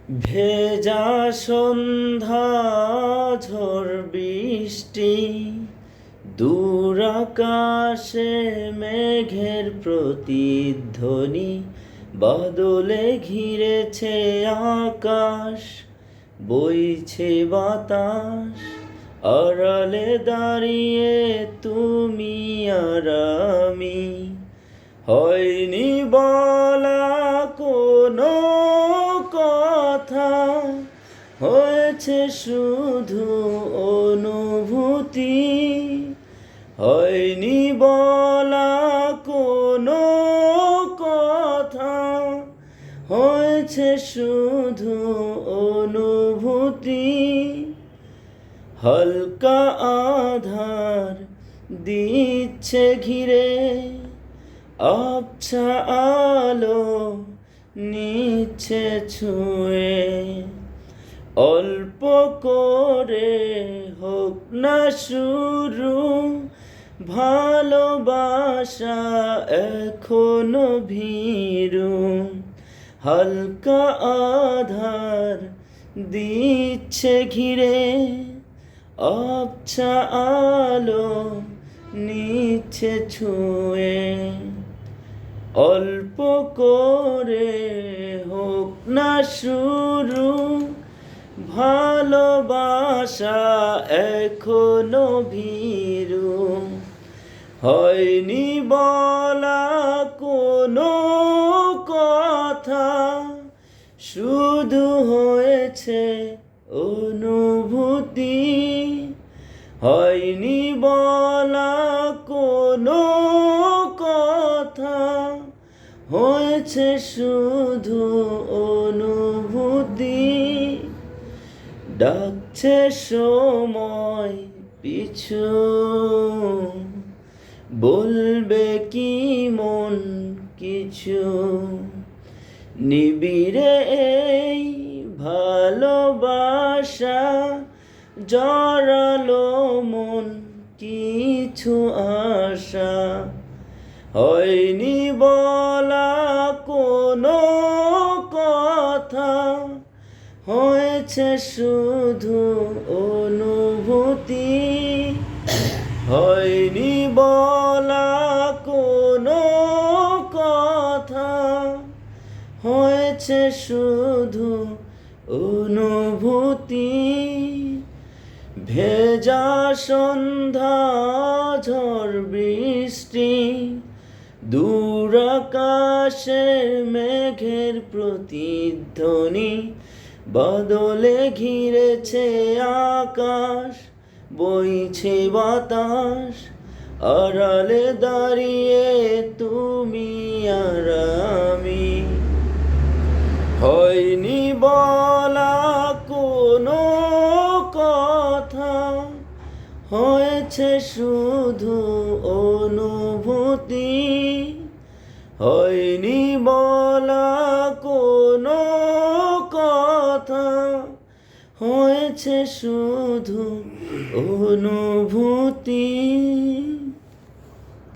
ভেজা সন্ধ্যা, ঝড় বৃষ্টি, দূর আকাশে মেঘের প্রতিধ্বনি, বাদলে ঘিরেছে আকাশ, বইছে বাতাস, আড়ালে দাঁড়িয়ে তুমি আর আমি। হয়নি বলা কোনো কথা, হয়েছে শুধু অনুভূতি। হয়নি বলা কোনো কথা, হয়েছে শুধু অনুভূতি। হালকা আধার দিচ্ছে ঘিরে, আবছা আলো নিচ্ছে ছুঁয়ে। অল্প করে হোক না শুরু, ভালোবাসা এখনো ভীরু। হালকা আধার দিচ্ছে ঘিরে, আবছা আলো নিচ্ছে ছুঁয়ে। অল্প করে হোক না শুরু, ভালোবাসা এখনো ভীরু। হয়নি বলা কোনো কথা, শুধু হয়েছে অনুভূতি। হয়নি বলা কোনো কথা, হয়েছে শুধু অনুভূতি। ডাকছে সময় পিছু, বলবে কি মন কিছু। নিবিড়ে এই ভালোবাসা, জড়ালো মন কিছু আশা। হয়নি বলা কোনো কথা, হয়েছে শুধু অনুভূতি। হয়নি বলা কোনো কথা, হয়েছে শুধু অনুভূতি। ভেজা সন্ধ্যা, ঝড় বৃষ্টি, দূর আকাশে মেঘের প্রতিধ্বনি, বাদলে ঘিরেছে আকাশ, বইছে বাতাস, আড়ালে দাঁড়িয়ে তুমি আর আমি। হয়নি বলা কোনো কথা, হয়েছে শুধু অনুভূতি। হয়নি বলা কোনো কথা, হয়েছে শুধু অনুভূতি।